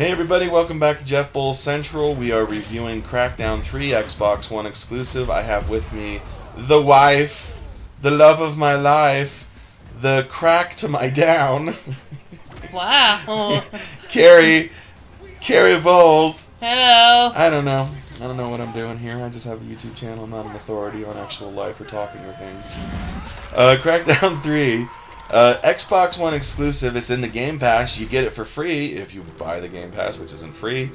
Hey everybody, welcome back to Jeff Bowles Central. We are reviewing Crackdown 3, Xbox One exclusive. I have with me the wife, the love of my life, the crack to my down. Wow. Carrie Bowles. Hello. I don't know what I'm doing here. I just have a YouTube channel. I'm not an authority on actual life or talking or things. Crackdown 3. Xbox One exclusive. It's in the Game Pass. You get it for free if you buy the Game Pass, which isn't free.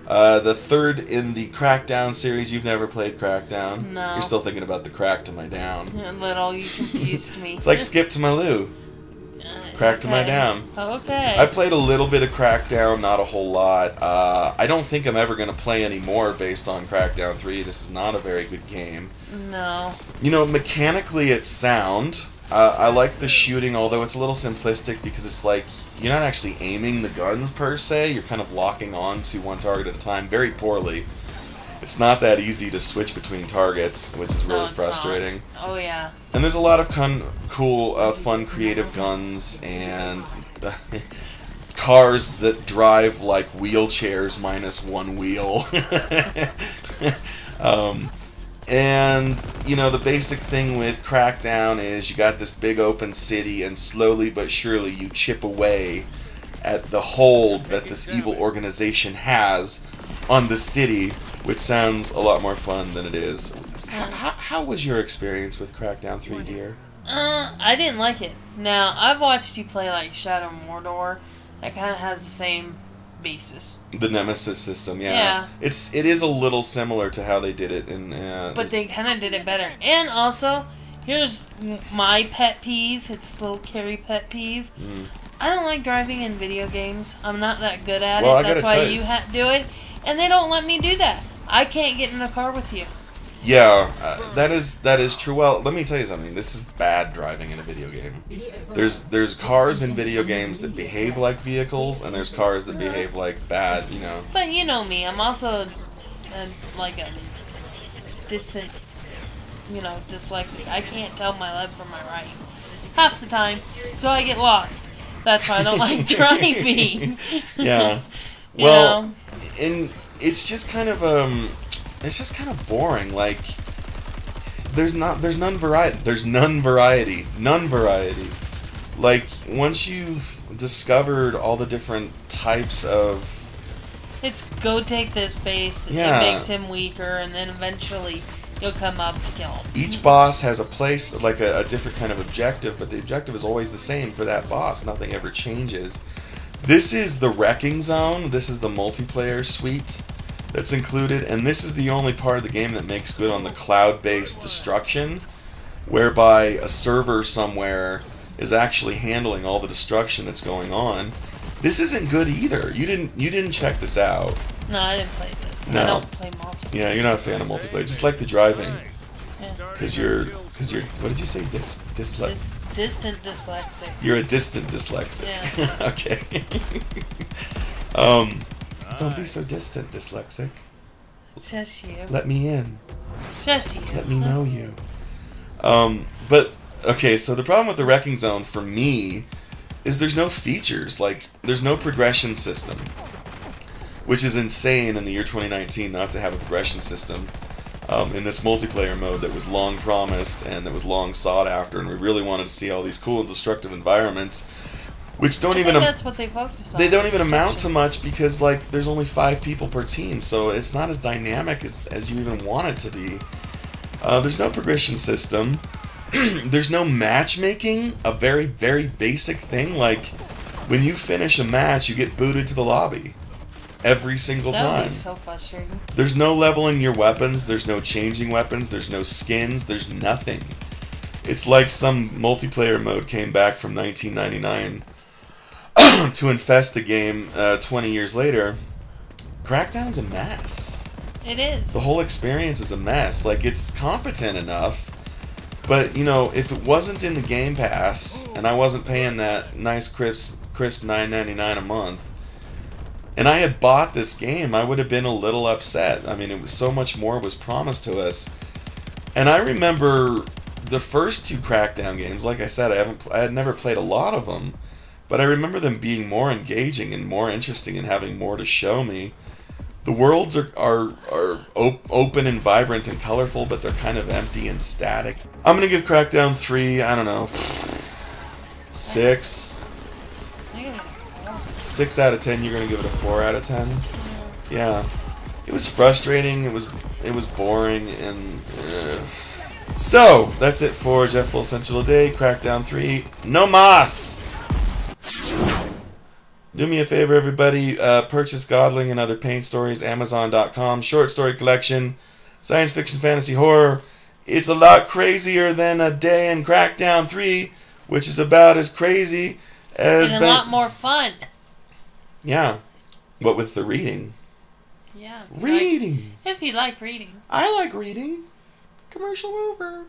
The third in the Crackdown series. You've never played Crackdown. No. You're still thinking about the crack to my down. A little. You confused me. It's like skip to my loo. Crack to my down. Okay. I played a little bit of Crackdown, not a whole lot. I don't think I'm ever going to play any more based on Crackdown 3. This is not a very good game. No. You know, mechanically it's sound. I like the shooting, although it's a little simplistic because it's like you're not actually aiming the guns per se. You're kind of locking on to one target at a time very poorly. It's not that easy to switch between targets, which is really frustrating. Not. Oh, yeah. And there's a lot of cool, fun, creative guns and cars that drive like wheelchairs minus one wheel. And, you know, the basic thing with Crackdown is you got this big open city, and slowly but surely you chip away at the hold that this evil organization has on the city, which sounds a lot more fun than it is. How was your experience with Crackdown 3, dear? I didn't like it. Now, I've watched you play, like, Shadow Mordor. That kind of has the same basis. The Nemesis system, yeah. It is a little similar to how they did it in... but they kind of did it better. And also, here's my pet peeve. It's a little Carrie pet peeve. I don't like driving in video games. I'm not that good at it. That's why you have to do it. And they don't let me do that. I can't get in a car with you. Yeah, that is true. Well, let me tell you something. This is bad driving in a video game. There's cars in video games that behave like vehicles, and there's cars that behave like bad, you know. But you know me. I'm also like a distant, dyslexic. I can't tell my left from my right half the time, so I get lost. That's why I don't like driving. Yeah. Well, and it's just kind of it's just kind of boring. Like, there's none variety. Like, once you've discovered all the different types of... It's go take this base, yeah. It makes him weaker, and then eventually you'll come up to kill him. Each boss has a place, like a different kind of objective, but the objective is always the same for that boss. Nothing ever changes. This is the Wrecking Zone. This is the multiplayer suite that's included, and this is the only part of the game that makes good on the cloud-based destruction, whereby a server somewhere is actually handling all the destruction that's going on. This isn't good either. You didn't check this out. No, I didn't play this. No. I don't play multiplayer. Yeah, you're not a fan of multiplayer. Just like the driving. Because you're what did you say? Distant dyslexic. You're a distant dyslexic. Yeah. Okay. Don't be so distant, dyslexic. Shush you. Let me in. Shush you. Let me know you. But, okay, so the problem with the Wrecking Zone, for me, is there's no features. Like, there's no progression system. Which is insane in the year 2019 not to have a progression system in this multiplayer mode that was long promised and that was long sought after, and we really wanted to see all these cool and destructive environments. Which don't even... that's what they focus on. They don't even amount to much because, like, there's only 5 people per team, so it's not as dynamic as you even want it to be. There's no progression system. There's no matchmaking, a very, very basic thing. Like, when you finish a match, you get booted to the lobby. Every single time. That would be so frustrating. There's no leveling your weapons, there's no changing weapons, there's no skins, there's nothing. It's like some multiplayer mode came back from 1999... to infest a game 20 years later. Crackdown's a mess. It is. The whole experience is a mess. Like, it's competent enough, but, you know, if it wasn't in the Game Pass, and I wasn't paying that nice crisp $9.99 a month, and I had bought this game, I would have been a little upset. I mean, it was so much more was promised to us. And I remember the first 2 Crackdown games, like I said, I had never played a lot of them, but I remember them being more engaging and more interesting and having more to show me. The worlds are open and vibrant and colorful, but they're kind of empty and static. I'm going to give Crackdown 3, I don't know, 6. 6 out of 10. You're going to give it a 4 out of 10? Yeah. It was frustrating, it was boring, and... So, that's it for Jeff Bull Central today. Crackdown 3. No mas! Do me a favor, everybody. Purchase Godling and Other Paint Stories, Amazon.com. Short story collection. Science fiction, fantasy, horror. It's a lot crazier than A Day in Crackdown 3, which is about as crazy as... And a lot more fun. Yeah. What with the reading? Yeah. Reading! If you like reading. I like reading. Commercial over.